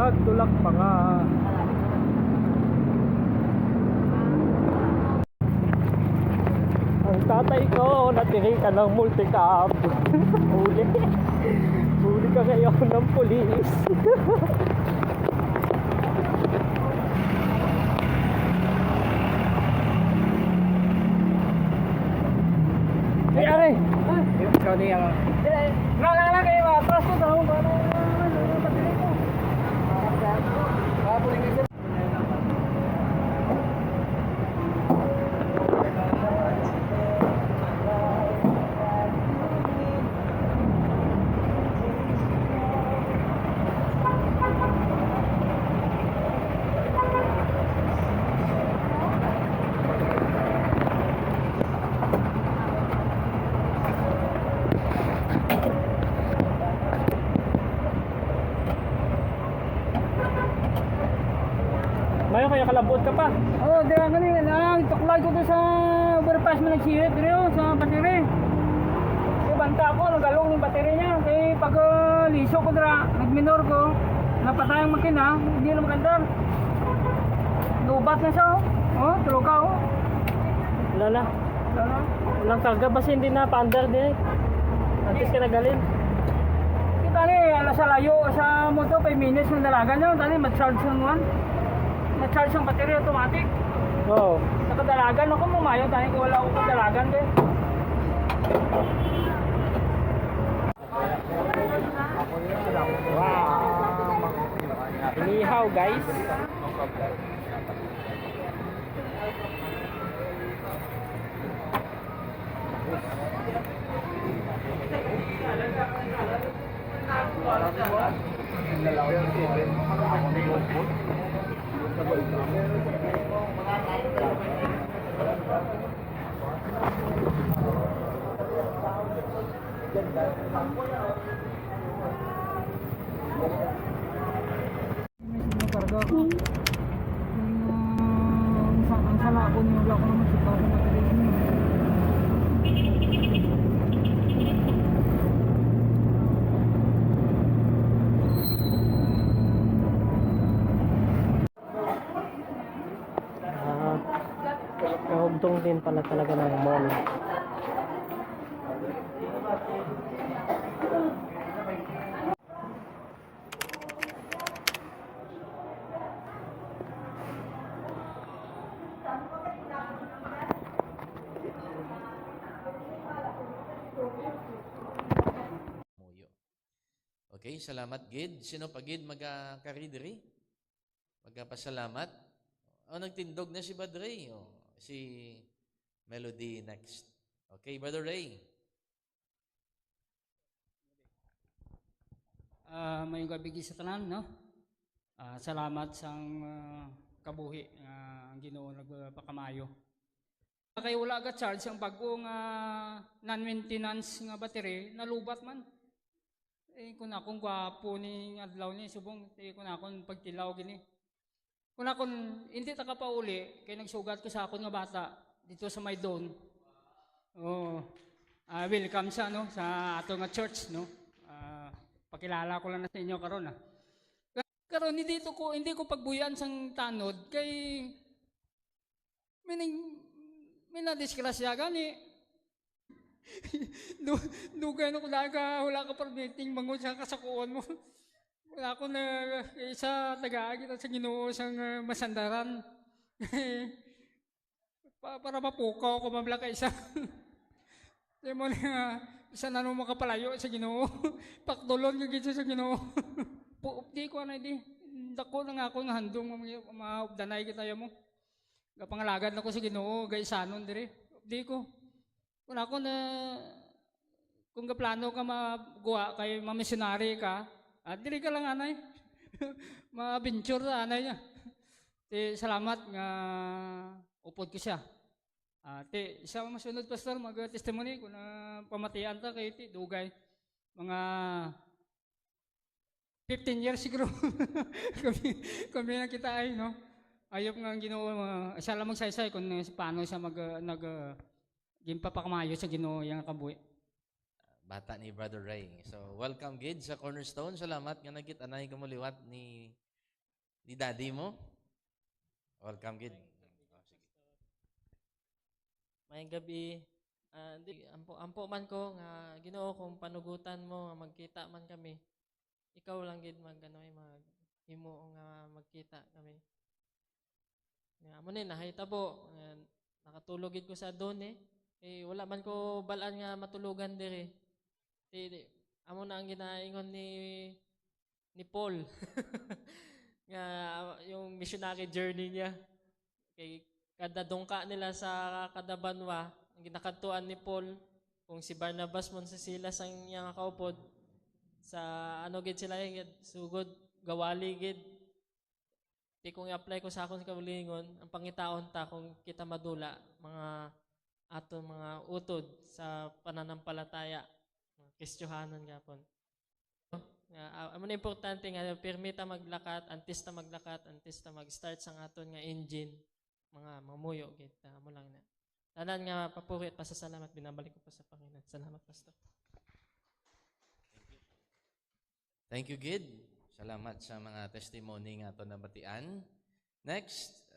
At tulak pa nga. Ang tatay ko natiri ka ng multicab. Huli. Huli ka ngayon ng pulis. Ay, aray! Ikaw niya. Wala kayo, atras ko daw. Patuloy ko. Mayo kaya kalabot ka pa. Oh, di ang galing lang. Tuklay ko to sa overpass mo nagsirit dito sa battery. Yung banta ko, nagalong yung battery niya. Kaya pag liso ko dira, nagminor ko, napatay ang makina, hindi na maganda. Lubat na siya, oh. Tulog ka, oh. Wala na. Wala na. Walang karga basta hindi na paandar din. Antes ka nagalin. Kita ni, alas sa layo sa moto, 5 minutes ng dalagan niya. Tani, mag-charge ng one. Ma-charge ang battery automatic. Oo. Sa kadalagan ako mumayo, tani ko wala akong kadalagan din. Wow. Inihaw guys. Yung karga ko. Ang sala ko niyo wala ko naman sa bago battery niya. Kahugtong din pala talaga ng mall. Muyo. Okay, salamat gid. Sino pa gid magka-carry magpasalamat. Nagtindog na si Brother Ray. Si Melody next. Okay, Brother Ray. May gabi sa tanan, no? Salamat sa kabuhi ang Ginoo nagpakamayo. Kay wala ga charge ang bagong non-maintenance nga battery, nalubat man. Kung akong gwapo ni adlaw ni subong, kung akong pagtilaw gini. Kung akong hindi ta kapauli, kay nagsugat ko sa akon nga bata dito sa Maydon. Oh, welcome sa no sa ato nga church, no. Pakilala ko lang na sa inyo karon ah. Karon hindi ko pagbuyan sang tanod kay may na-disgrasya gani. Dugay no ko wala ka permitting bangon sa kasakuan mo. Wala ko na isa taga-agi sa Ginoo sang masandaran. Para mapukaw ko mabla ka isa. Di mo na isa na nung makapalayo sa Ginoo. Pakdulon ka gito sa Ginoo. Di ko na di. Dako na nga ako nga handong maubdanay kita mo. Gapangalagad na ko sa Ginoo, gaisanon dire. Di ko. Kung ako na kung gaplano ka magawa kay mamisyonary ka, diri ka lang anay. Ma-venture na anay niya. Salamat nga upod ko siya. Isa masunod pastor mag-testimony kung pamatian ta kay dugay mga 15 years siguro kami na kita ay no. Ayop nga ang Ginoo siya lang magsaysay kung paano siya gimpapakamayo sa Ginoo yang kabuhi. Bata ni Brother Ray. So welcome gid sa Cornerstone. Salamat nga nagit-anay kamuliwat ni Di daddy mo? Welcome, Gid. Oh, sige. May gabi, ampo man ko nga Ginoo kung panugutan mo nga magkita man kami. Ikaw lang gid maghimo nga magkita kami. Nga amo ni nahitabo nakatulog gid ko sa done. Wala man ko balaan nga matulugan diri. Amo na ang ginaingon ni Paul. nga yung missionary journey niya. Kay kada dungka nila sa kada banwa, ang ginakadtuan ni Paul, kung si Barnabas mon sa Silas ang iyang kaupod, sa gid sila gid sugod gawali gid. Di kung i-apply ko sa akong kaulingon, ang pangitaon ta kung kita madula mga ato mga utod sa pananampalataya, mga Kristiyahanon gapon. Amo na importante nga pirmi ta maglakat, antes ta mag-start sang aton nga engine, mga mamuyo gid amo lang na. Tanan nga papuri at pasasalamat binabalik ko pa sa Panginoon. Salamat pastor. Thank you, Gid. Salamat sa mga testimony nga ito nabatian. Next,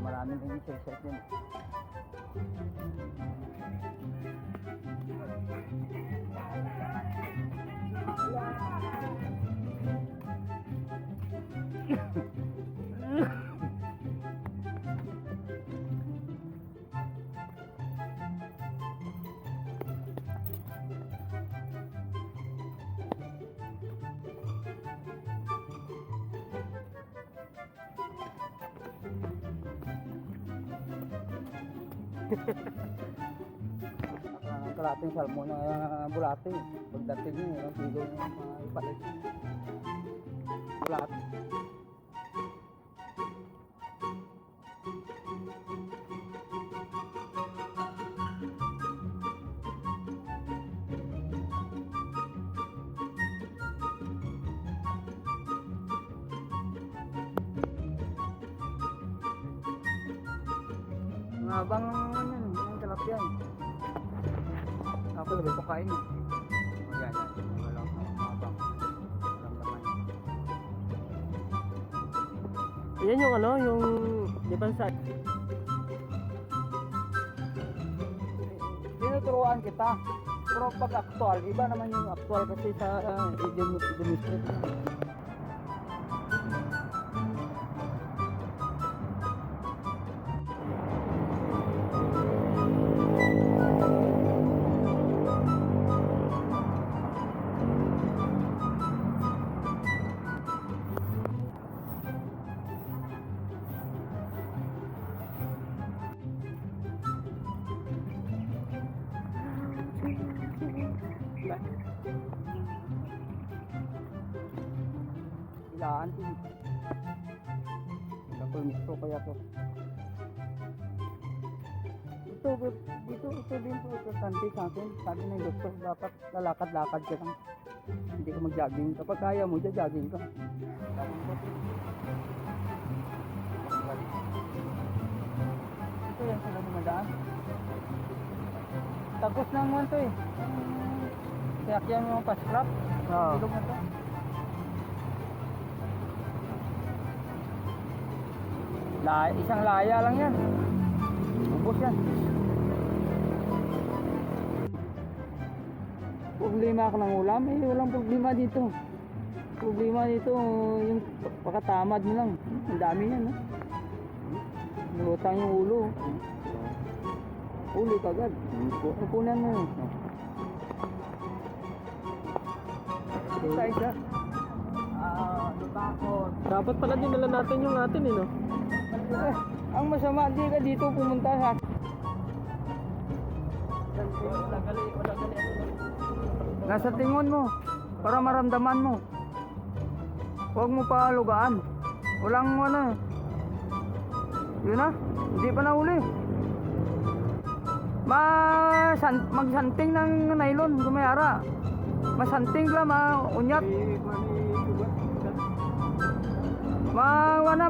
maraming exercise din. Ang kalating salmon na bulate. Pagdating niya, ang kilo niya ipalit. Bulate. Abang yung tilapia eh. Ako sabi ko kain eh. Yan. Walang abang. Walang laman. Yan yung yung di ba sa tinuturuan kita. Pero pag actual, iba naman yung actual kasi sa demonstrate. Laan din. Nagkakulmistro kaya to. Ito din po importante sa akin. Sabi ng doktor, dapat lalakad-lakad ka lang. Hindi ka mag-jogging. Kapag kaya mo, jogging ka. Ito yan sila dumadaan. Tapos na naman to eh. Kaya kaya yung fast crop. Ilog na to. Isang laya lang yan. Ubos yan. Problema ako ng ulam, walang problema dito. Problema dito, yung pagkatamad mo lang. Ang dami yan, ha? Nulutang yung ulo. Ulo kagad. Pupunan mo. Isa-isa. Lutakot. Dapat pala dinala natin yung atin, no? Ang masama, di ka dito pumunta ha. Nasa tingon mo, para maramdaman mo. Huwag mo pa lugaan. Walang ano. Yun na, hindi pa nahuli. Magsanting ng nylon, gumayara. Masanting lang, maunyat.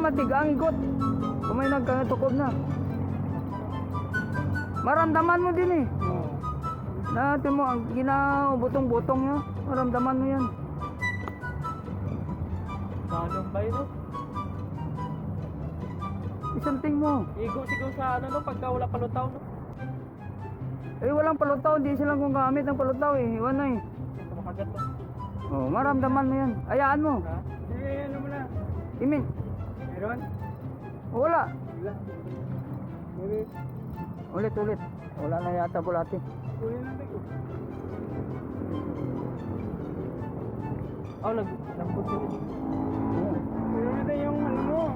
Matigang ikot. Kung may nagkatukob na. Maramdaman mo din eh. Natin mo, ang ginabutong-butong nyo. Maramdaman mo yan. Manong ba yun? Isanting mo. Igo-sigaw sa ano, no? Pagka wala palutaw, no? Walang palutaw. Hindi silang gumagamit ng palutaw eh. Iwan na eh. Makagat, no? Oh, maramdaman mo yan. Ayaan mo. Sige, ano mo na? Imin. Meron? Wala. Wala. Ulit. Wala na yata bulati. Kunin lang tayo. Nagbut sila. Meron na yung ano mo.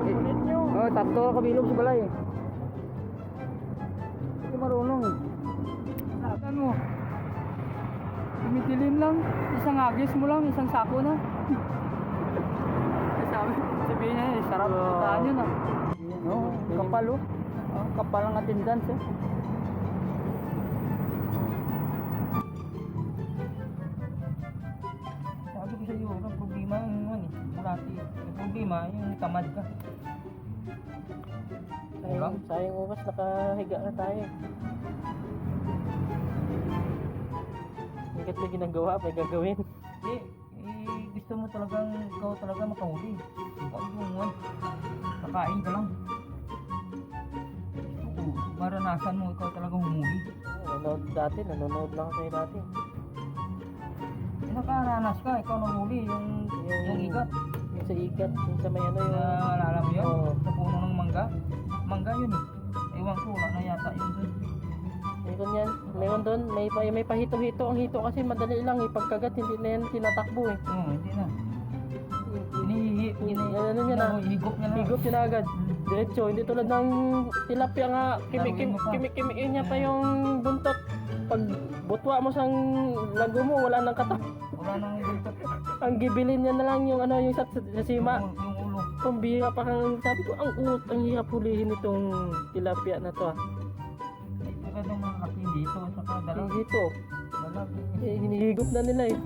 Kulit nyo. Tatlo kabilog sa balay eh. Hindi marunong eh. Ano? Tumitilin lang. Isang agis mo lang. Isang sako na. Sabihin niya eh. Sarap. Tahan yun ah. Kapal oh. Kapal ang attendance eh. Sabi ko sa iyo, ang problema yung ano eh, bulati. Yung problema, yung tamad ka. Sayang oras, nakahiga na tayo. Hanggat may ginagawa, may gagawin. Gusto mo talagang, ikaw talaga makahuli. Huwag mo, kakain ka lang. Maranasan mo, ikaw talaga humuli. Nanonood lang kayo dati. Nakaranas ka, ikaw nahuli, yung igat. Yung sa igat, yung sa may ano yung... Naalala mo yun? Oo. Sa puno ng mangga? Mangga yun eh. Ewan ko, wala na yata yun dun. Meron yan. Meron doon. May pahito-hito. Ang hito kasi madali lang. Pagkagat, hindi na yan tinatakbo eh. Oo, hindi na. Ano niya na? Higop niya na. Higop niya na agad. Diretso. Hindi tulad ng tilapia nga. Kimik-kimikin niya pa yung buntot. Pag butwa mo sang lago mo, wala nang katak. Wala nang higop. Ang gibilin niya na lang yung ano yung sa sima. Yung ulo. Pambira pa kang sabi ko, ang hirap hulihin itong tilapia na to ah. Ito ka nung malaki dito, saka dalag. Dito. Dalag. Hinihigop na nila eh.